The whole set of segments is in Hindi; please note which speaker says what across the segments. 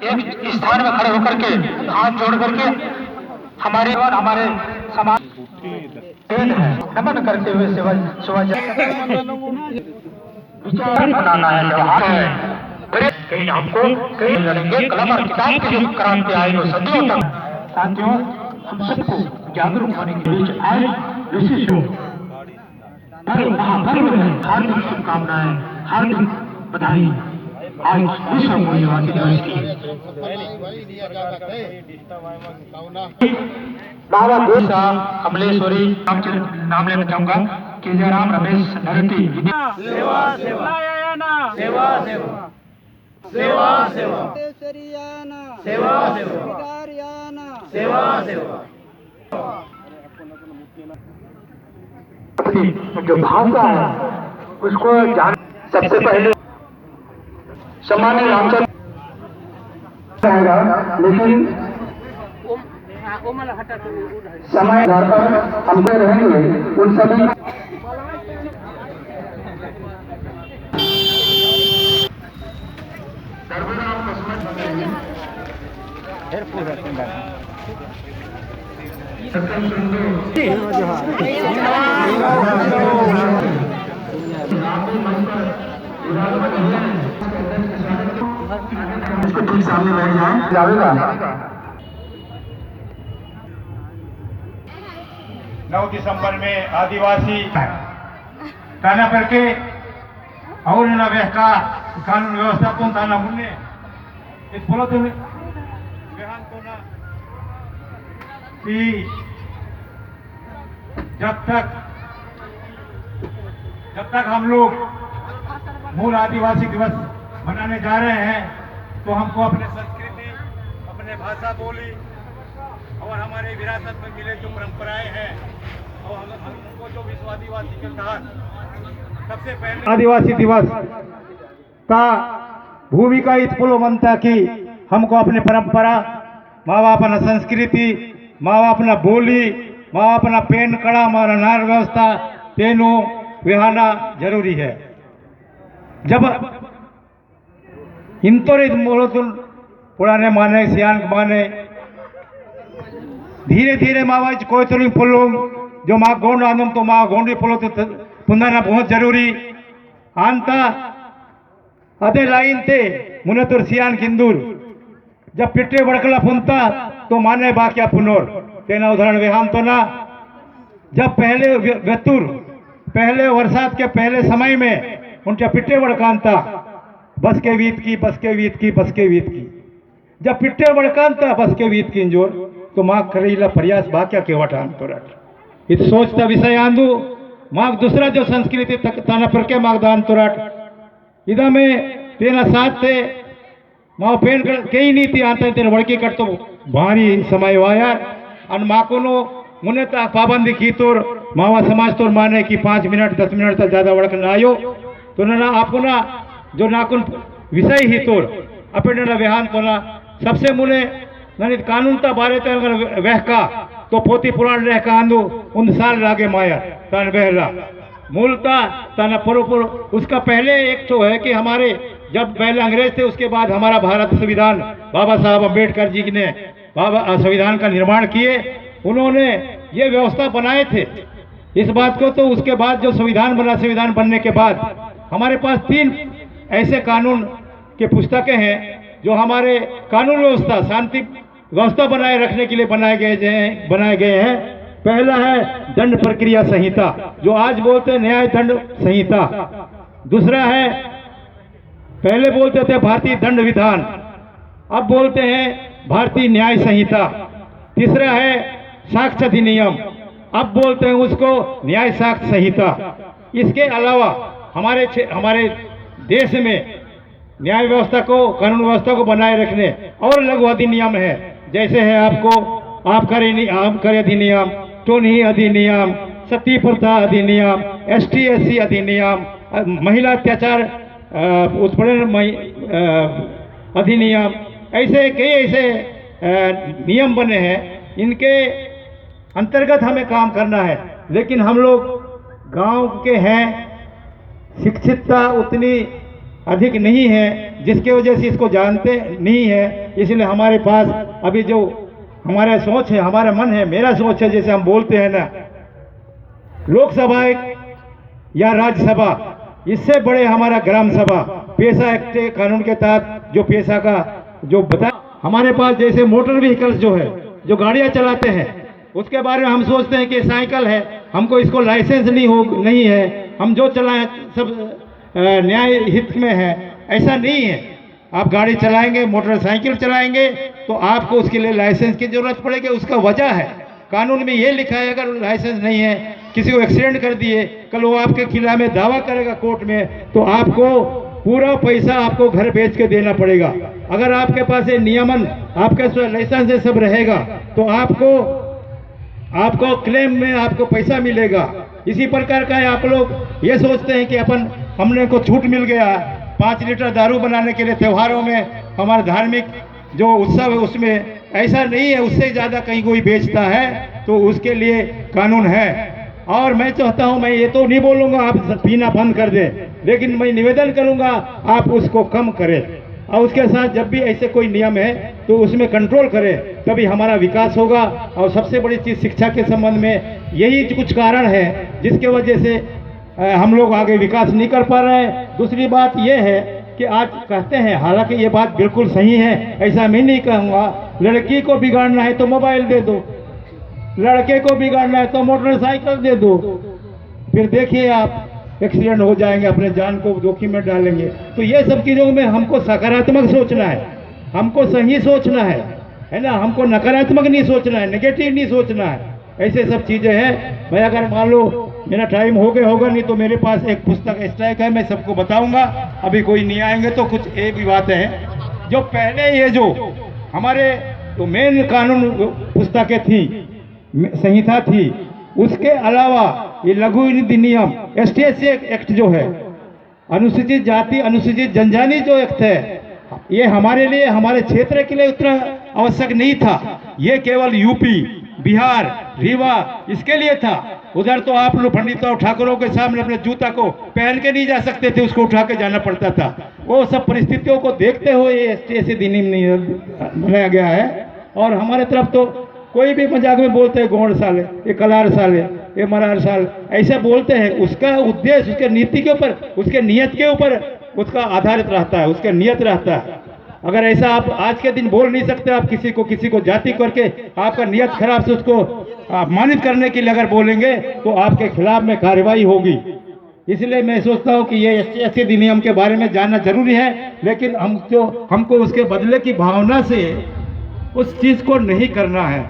Speaker 1: एक स्थान में खड़े होकर के हाथ जोड़ करके हमारे और हमारे समाज नमन करते हुए विचार बनाना है, व्यवहार है। कहीं हमको कहीं लड़ेंगे कलम और किताब की जो क्रांति आई वो सदियों तक। साथियों, हम सबको जागरूक होने के बीच आज विशेष महापर्व है। हार्दिक शुभकामनाएं, हार्दिक बधाई आज विश्व मूल्यवासी दिवस की। बाबा देसा कमलेश्वरी नाम लेना चाहूंगा कि जयराम रमेश नरती
Speaker 2: सेवा सेवा सेवा सेवा सेवा सेवा सेवा सेवा सेवा
Speaker 1: जो भाषा है उसको जान। सबसे पहले सामान्य रामचंद्र रहेगा, लेकिन समय घर पर हम पे रहेंगे उन सभी ठीक सामने बैठ जाए जावेगा।
Speaker 3: 9 दिसंबर में आदिवासी ताना करके और ना व्यवस्था कानून व्यवस्था तो ताना मुन्ने इस बोलो तो बेहान तो ना कि जब तक हम लोग मूल आदिवासी दिवस मनाने जा रहे हैं तो हमको अपने संस्कृति, अपने भाषा बोली और हमारे विरासत में मिले जो परंपराएं हैं और हमको जो विश्व आदिवासी के तहत सबसे पहले आदिवासी दिवस का भूमिका इतपुलो बनता कि हमको अपने परंपरा, माँ बाप अपना संस्कृति, माँ बाप अपना बोली, माँ बाप अपना पेन कड़ा, हमारा नार व्यवस्था पेनो विहाना जरूरी है। जब इंतोरे बोलो तो पुराने माने सियान माने धीरे धीरे मावाज कोई तो नहीं पुलो जो माँ गोंड आनम तो माँ गोंडी पुलो तो पुंदाना बहुत जरूरी आंता अदे लाइन थे मुने तो सियान किंदूर जब पिट्टे बड़कला पुनता तो माने बाक्या पुनोर तेना उदाहरण विहान तो ना। जब पहले वेतुर पहले बरसात के पहले समय में उनके पिट्टे बड़कानता बस के वीत की बस के वीत की बस के वीत की जब पिट्टे बड़कानता बस के वीत की जोर तो माँ करेला प्रयास बाक्या के वटान तो रट इत सोचता विषय आंदू माँ दूसरा जो संस्कृति ताना पर के मागदान तो रट इदा में तेना साथ थे माँ पेन कई नीति आते तेरे वड़की कट तो भारी समय वाया अन माँ को नो मुने तक पाबंदी की तोर मावा समाज तोर माने कि 5 मिनट 10 मिनट तक ज्यादा वड़क ना आयो तो ना आपको ना जो नाकुन विषय ही तोर अपने ना विहान तो ना सबसे मुने नहीं कानून ता बारे ते अगर वहका तो पोती पुराण रह का आंदू उन साल लागे माया तान बहरा मूलता ताना पुरो उसका पहले एक तो है कि हमारे जब पहले अंग्रेज थे उसके बाद हमारा भारत संविधान बाबा साहब अम्बेडकर जी ने संविधान का निर्माण किए। उन्होंने ये व्यवस्था बनाए थे इस बात को। तो उसके बाद जो संविधान बना, संविधान बनने के बाद हमारे पास 3 ऐसे कानून के पुस्तकें हैं जो हमारे कानून व्यवस्था, शांति व्यवस्था बनाए रखने के लिए बनाए गए हैं। पहला है दंड प्रक्रिया संहिता जो आज बोलते हैं न्याय दंड संहिता। दूसरा है पहले बोलते थे भारतीय दंड विधान, अब बोलते हैं भारतीय न्याय संहिता। तीसरा है साक्ष्य अधिनियम, अब बोलते हैं उसको न्याय साक्ष्य संहिता। इसके अलावा हमारे देश में न्याय व्यवस्था को, कानून व्यवस्था को बनाए रखने और लघु अधिनियम है, जैसे है आपको आबकारी अधिनियम, टोनी अधिनियम, सती प्रथा अधिनियम, ST/SC अधिनियम, महिला अत्याचार उत्पीड़न अधिनियम, ऐसे कई ऐसे नियम बने हैं। इनके अंतर्गत हमें काम करना है, लेकिन हम लोग गांव के हैं, शिक्षितता उतनी अधिक नहीं है, जिसके वजह से इसको जानते नहीं है। इसलिए हमारे पास अभी जो हमारा सोच है, हमारा मन है, मेरा सोच है, जैसे हम बोलते हैं ना, लोकसभा या राज्यसभा, इससे बड़े हमारा ग्राम सभा पेशा एक्ट कानून के तहत जो पेशा का जो बता, हमारे पास जैसे मोटर व्हीकल्स जो है, जो गाड़ियां चलाते हैं, उसके बारे में हम सोचते हैं कि साइकिल है, हमको इसको लाइसेंस नहीं है, हम जो चलाएं सब न्याय हित में है। ऐसा नहीं है। आप गाड़ी चलाएंगे, मोटरसाइकिल चलाएंगे तो आपको उसके लिए लाइसेंस की जरूरत पड़ेगी। उसका वजह है, कानून में ये लिखा है, अगर लाइसेंस नहीं है, किसी को एक्सीडेंट कर दिए, कल वो आपके खिलाफ में दावा करेगा कोर्ट में, तो आपको पूरा पैसा आपको घर बेच के देना पड़ेगा। अगर आपके पास ये नियमन, आपका लाइसेंस ये सब रहेगा तो आपको क्लेम में आपको पैसा मिलेगा। इसी प्रकार का है, आप लोग ये सोचते हैं कि हमने को छूट मिल गया 5 लीटर दारू बनाने के लिए त्योहारों में, हमारा धार्मिक जो उत्सव है उसमें, ऐसा नहीं है। उससे ज़्यादा कहीं कोई बेचता है तो उसके लिए कानून है। और मैं चाहता हूं, मैं ये तो नहीं बोलूँगा आप पीना बंद कर दें, लेकिन मैं निवेदन करूँगा आप उसको कम करें, और उसके साथ जब भी ऐसे कोई नियम है तो उसमें कंट्रोल करें, तभी हमारा विकास होगा। और सबसे बड़ी चीज़ शिक्षा के संबंध में यही कुछ कारण है जिसके वजह से हम लोग आगे विकास नहीं कर पा रहे हैं। दूसरी बात यह है कि आज कहते हैं, हालांकि ये बात बिल्कुल सही है, ऐसा मैं नहीं कहूँगा, लड़की को बिगाड़ना है तो मोबाइल दे दो, लड़के को बिगाड़ना है तो मोटरसाइकिल दे दो, फिर देखिए आप एक्सीडेंट हो जाएंगे, अपने जान को जोखिम में डालेंगे। तो ये सब चीज़ों में हमको सकारात्मक सोचना है, हमको सही सोचना है ना, हमको नकारात्मक नहीं सोचना है, नेगेटिव नहीं सोचना है। ऐसे सब चीज़ें हैं। मैं अगर मान लो मेरा टाइम हो गया होगा, नहीं तो मेरे पास एक पुस्तक स्ट्राइक है, मैं सबको बताऊंगा। अभी कोई नहीं आएंगे तो कुछ एक भी बात है जो पहले ये जो हमारे तो मेन कानून पुस्तकें थी, संहिता थी, उसके अलावा ये लघु अधिनियम एसटीएस एक्ट जो है, अनुसूचित जाति अनुसूचित जनजाति जो एक्ट है, ये हमारे लिए, हमारे क्षेत्र के लिए उतना आवश्यक नहीं था। ये केवल यूपी, बिहार, रीवा इसके लिए था। उधर तो आप लोग पंडितों ठाकुरों के सामने अपने जूता को पहन के नहीं जा सकते थे, उसको उठा के जाना पड़ता था। वो सब परिस्थितियों को देखते हुए ये एसटीएस अधिनियम बनाया गया है। और हमारे तरफ तो कोई भी मजाक में बोलते हैं गोंड साले, ये कलार साले, ये मरार साल, ऐसे बोलते हैं। उसका उद्देश्य उसके नीति के ऊपर, उसके नियत के ऊपर उसका आधारित रहता है, उसका नियत रहता है। अगर ऐसा आप आज के दिन बोल नहीं सकते, आप किसी को जाति करके आपका नियत खराब से उसको अपमानित करने के लिए अगर बोलेंगे तो आपके खिलाफ में कार्रवाई होगी। इसलिए मैं सोचता हूँ कि ये एसटीएस अधिनियम के बारे में जानना जरूरी है, लेकिन हमको उसके बदले की भावना से उस चीज़ को नहीं करना है।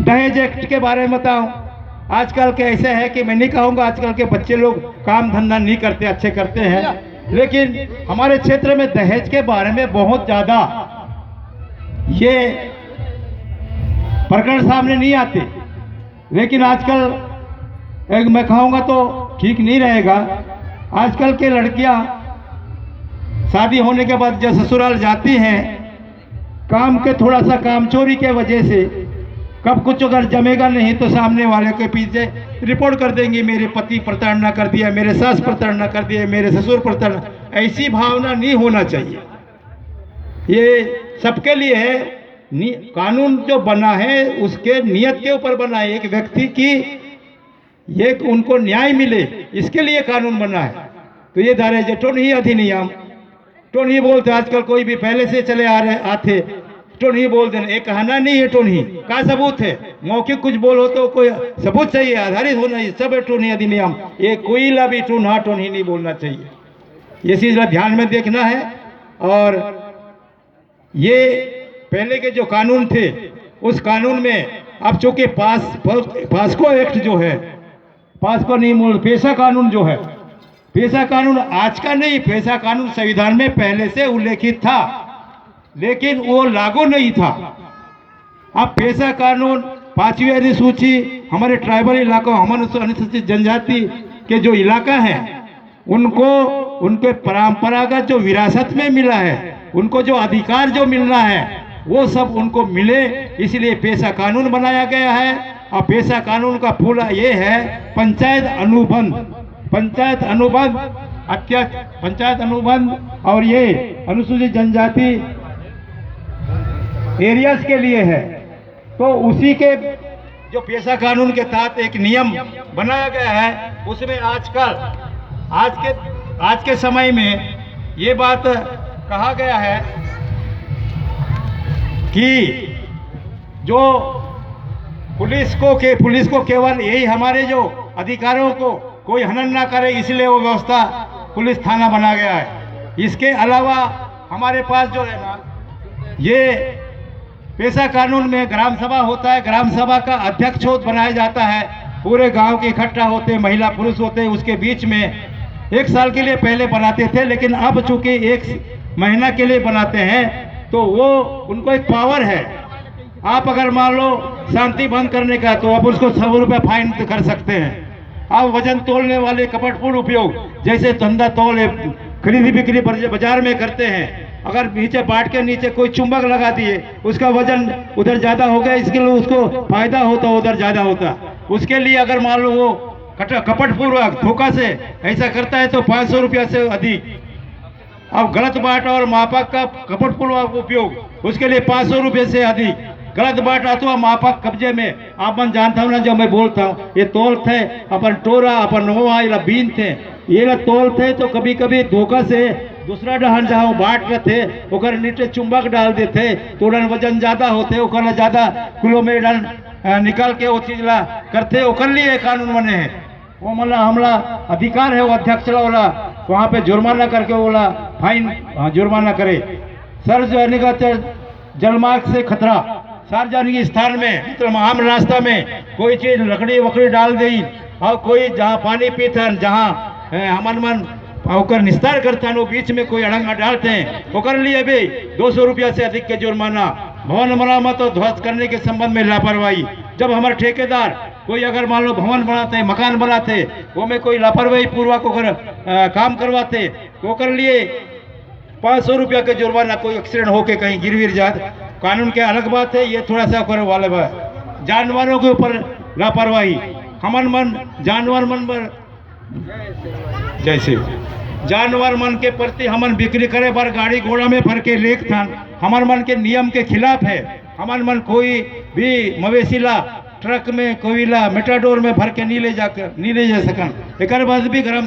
Speaker 3: दहेज एक्ट के बारे में बताऊं, आजकल के ऐसे है कि मैं नहीं कहूँगा आजकल के बच्चे लोग काम धंधा नहीं करते, अच्छे करते हैं, लेकिन हमारे क्षेत्र में दहेज के बारे में बहुत ज़्यादा ये प्रकरण सामने नहीं आते। लेकिन आजकल एक मैं कहूँगा तो ठीक नहीं रहेगा, आजकल के लड़कियां शादी होने के बाद जब ससुराल जाती हैं, काम के थोड़ा सा काम चोरी के वजह से कब कुछ अगर जमेगा नहीं तो सामने वाले के पीछे रिपोर्ट कर देंगे, मेरे पति प्रताड़ना कर दिया, मेरे सास प्रताड़ना कर दिया, मेरे ससुर प्रताड़ना। ऐसी भावना नहीं होना चाहिए। ये सबके लिए है, कानून जो बना है उसके नियत के ऊपर बना है, एक व्यक्ति की ये उनको न्याय मिले, इसके लिए कानून बना है। तो ये दहेज तो नहीं अधिनियम तो नहीं बोलते, आजकल कोई भी पहले से चले आते तो नहीं बोल देना, एक कहना नहीं है। तो नहीं का सबूत है, मौखिक कुछ बोलो तो कोई सबूत चाहिए, आधारित होना चाहिए। सब तो नहीं अधिनियम, ये कोई ला भी टू ना तो नहीं बोलना चाहिए। ये चीज़ ध्यान में देखना है। और ये पहले के जो कानून थे उस कानून में अब चूंकि पास्को एक्ट जो है, पास्को नहीं, पेशा कानून जो है, पेशा कानून आज का नहीं, पेशा कानून संविधान में पहले से उल्लेखित था, लेकिन वो लागू नहीं था। अब पेशा कानून 5वीं अधिसूची हमारे ट्राइबल इलाकों, हमारे अनुसूचित जनजाति के जो इलाका है उनको उनके परंपरागत जो विरासत में मिला है, उनको जो अधिकार जो मिलना है वो सब उनको मिले, इसलिए पेशा कानून बनाया गया है। और पेशा कानून का पूरा ये है पंचायत अनुबंध, पंचायत अनुबंध और ये अनुसूचित जनजाति एरियाज के लिए है। तो उसी के जो पेशा कानून के तहत एक नियम बनाया गया है, उसमें आज के समय में ये बात कहा गया है कि जो पुलिस को केवल यही हमारे जो अधिकारों को कोई हनन ना करे, इसलिए वो व्यवस्था पुलिस थाना बना गया है। इसके अलावा हमारे पास जो है ना, ये पेशा कानून में ग्राम सभा होता है, ग्राम सभा का अध्यक्ष बनाया जाता है, पूरे गांव के इकट्ठा होते हैं, महिला पुरुष होते हैं, उसके बीच में 1 साल के लिए पहले बनाते थे, लेकिन अब चूंकि 1 महीना के लिए बनाते हैं, तो वो उनको एक पावर है। आप अगर मान लो शांति भंग करने का, तो आप उसको 100 रुपये फाइन कर सकते हैं। आप वजन तोलने वाले कपटपूर्ण उपयोग, जैसे धंधा तौल खरीदी बिक्री बाजार में करते हैं, अगर नीचे बाट के नीचे कोई चुंबक लगा दिए, उसका वजन उधर ज़्यादा हो गया, इसके लिए उसको फायदा होता, उधर ज़्यादा होता, उसके लिए अगर मान लो वो कपटपूर्वक धोखा से ऐसा करता है तो 500 रुपया से अधिक। अब गलत बाट और मापक का कपटपूर्वक उपयोग, उसके लिए 500 रुपये से अधिक। गलत बाट अथवा मापक कब्जे में, आप मन जानता हूँ ना, जब मैं बोलता हूँ ये तोल थे अपन टोरा अपन नोवा या बीन थे, ये तोल थे, तो कभी कभी धोखा से दूसरा डहन जहाँ बाट थे ओकर नीचे चुंबक डाल देते, तो वजन ज़्यादा होते, ओकर ज़्यादा किलोमीटर निकाल के वो चीज ला करते, ओकर लिए कानून बने हैं। वो मतलब हमला अधिकार है, वो अध्यक्ष वाला वहाँ पे जुर्माना करके बोला फाइन जुर्माना करे। सार्वजनिक जलमार्ग से खतरा, सार्वजनिक स्थान में मतलब आम रास्ता में कोई चीज लकड़ी वकड़ी डाल दी, और कोई जहाँ पानी पीथन, जहाँ हमन मन ओकर निस्तार करते हैं, वो बीच में कोई अड़ंगा डालते हैं, ओकर लिए भी 200 रुपया से अधिक के जुर्माना। भवन मरम्मत और ध्वस्त करने के संबंध में लापरवाही, जब हमारे ठेकेदार कोई अगर मान लो भवन बनाते, मकान बनाते, वो में कोई लापरवाही पूर्वक ओकर काम करवाते, तो ओकर लिए 500 रुपया के जुर्माना। कोई एक्सीडेंट होके कहीं गिर विर जात, कानून के अलग बात है, ये थोड़ा सा ओकर वाले बात। जानवरों के ऊपर लापरवाही, हमन मन जानवर मन पर जैसे जानवर मन के प्रति हमन बिक्री करे बार गाड़ी घोड़ा में भर के लेख था, हमन मन के नियम के खिलाफ है। हमन मन कोई भी मवेशीला ट्रक में कोयला मेटाडोर में भर के नहीं ले जा सकन। एक बाद भी ग्राम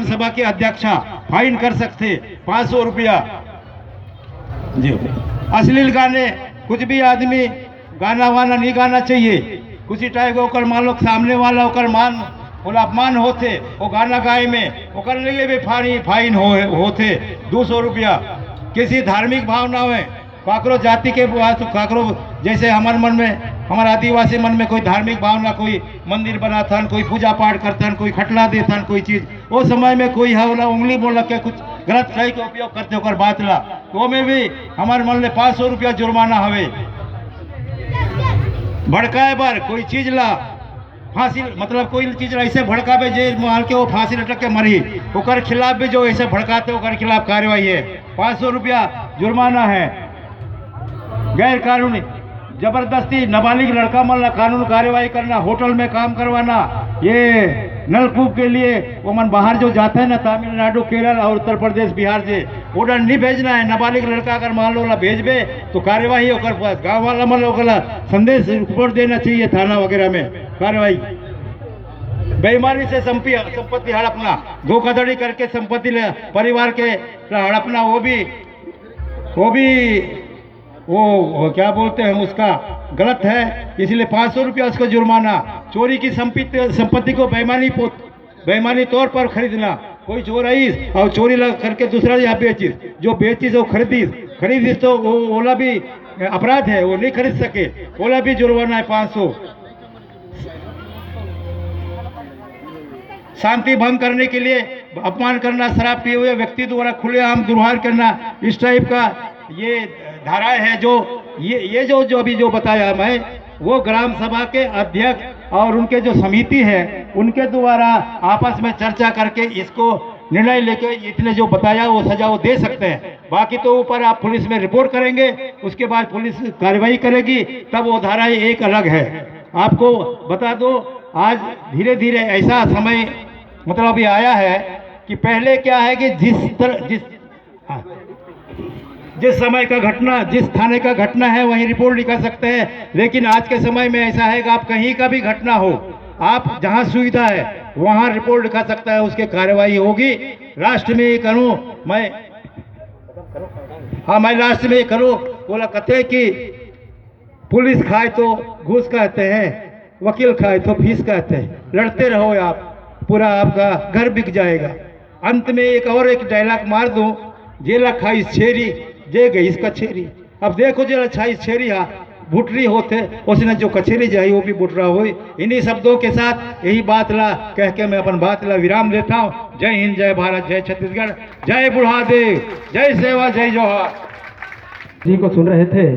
Speaker 3: सभा के अध्यक्षा फाइन कर सकते 500 रुपया जी। अश्लील गाने, कुछ भी आदमी गाना वाना नहीं गाना चाहिए, कुछ टाइप का मान लो सामने वाला ओकर मान बोला अपमान होते, वो गाना गाए में ओकर लिए भी फाइन होते 200 रुपया। किसी धार्मिक भावना में काकरो जाति के काकरो, जैसे हमारे मन में, हमारे आदिवासी मन में कोई धार्मिक भावना, कोई मंदिर बनाथन, कोई पूजा पाठ करतन, कोई खटला देथन, कोई चीज, वो समय में कोई हवला उंगली बोल के कुछ गलत सही के उपयोग करते ओकर बात ला, तो में भी हमारे मन में 500 रुपया जुर्माना हवे। भड़काए बार कोई चीज ला फांसी, मतलब कोई चीज ऐसे भड़कावे जे मान के वो फांसी लटक के मरी, ओकर खिलाफ भी जो ऐसे भड़काते ओकर खिलाफ कार्रवाई है, 500 रुपया जुर्माना है। गैर कानूनी जबरदस्ती नाबालिग लड़का मन ला कानून कार्रवाई करना, होटल में काम करवाना, ये नलकूप के लिए वो मन बाहर जो जाते हैं ना, तमिलनाडु केरल और उत्तर प्रदेश बिहार से, ऑर्डर नहीं भेजना है। नाबालिग लड़का अगर मान लो भेजबे तो कार्यवाही ओकर पास, गाँव वाला मन ओकला संदेश रिपोर्ट देना चाहिए थाना वगैरह में कार्रवाई। बेईमानी से संपत्ति हड़पना, धोखाधड़ी करके संपत्ति परिवार के हड़पना, वो क्या बोलते हैं उसका गलत है, इसलिए 500 रुपया उसका जुर्माना। चोरी की संपत्ति को बेईमानी तौर पर खरीदना, कोई चोराई और चोरी करके दूसरा यहाँ बेचिस, जो बेचिस वो खरीदिस तो वो ओला भी अपराध है, वो नहीं खरीद सके, ओला भी जुर्माना है 500। शांति भंग करने के लिए अपमान करना, शराब पिए हुए व्यक्ति द्वारा खुलेआम दुर्व्यवहार करना, इस टाइप का ये धाराएं है। जो ये जो अभी जो बताया मैं, वो ग्राम सभा के अध्यक्ष और उनके जो समिति है उनके द्वारा आपस में चर्चा करके इसको निर्णय लेके इतने जो बताया वो सजा वो दे सकते हैं। बाकी तो ऊपर आप पुलिस में रिपोर्ट करेंगे, उसके बाद पुलिस कार्रवाई करेगी, तब वो धाराएं एक अलग है। आपको बता दो, आज धीरे धीरे ऐसा समय मतलब अभी आया है कि पहले क्या है कि जिस समय का घटना, जिस थाने का घटना है वहीं रिपोर्ट लिखा सकते हैं, लेकिन आज के समय में ऐसा है कि आप कहीं का भी घटना हो, आप जहां सुविधा है वहां रिपोर्ट लिखा सकता है, उसके कार्रवाई होगी। लास्ट में ये करूं मैं, हाँ मैं लास्ट में ये करूं, बोला कहते कि पुलिस खाए तो घूस कहते हैं, वकील खाए तो फीस कहते हैं, लड़ते रहो आप, पूरा आपका घर बिक जाएगा। अंत में एक डायलॉग मार दूं, जेला खाई छेरी जे गई इसका छेरी। अब देखो जेला छाई छेरी हा भुटरी होते, उसने जो कचेरी जाई वो भी बुटरा हुई। इन्हीं शब्दों के साथ यही बात ला कह के मैं अपन बात ला विराम देता हूँ। जय हिंद, जय भारत, जय छत्तीसगढ़, जय बुढ़ादेव, जय सेवा, जय जोहार। जी को सुन रहे थे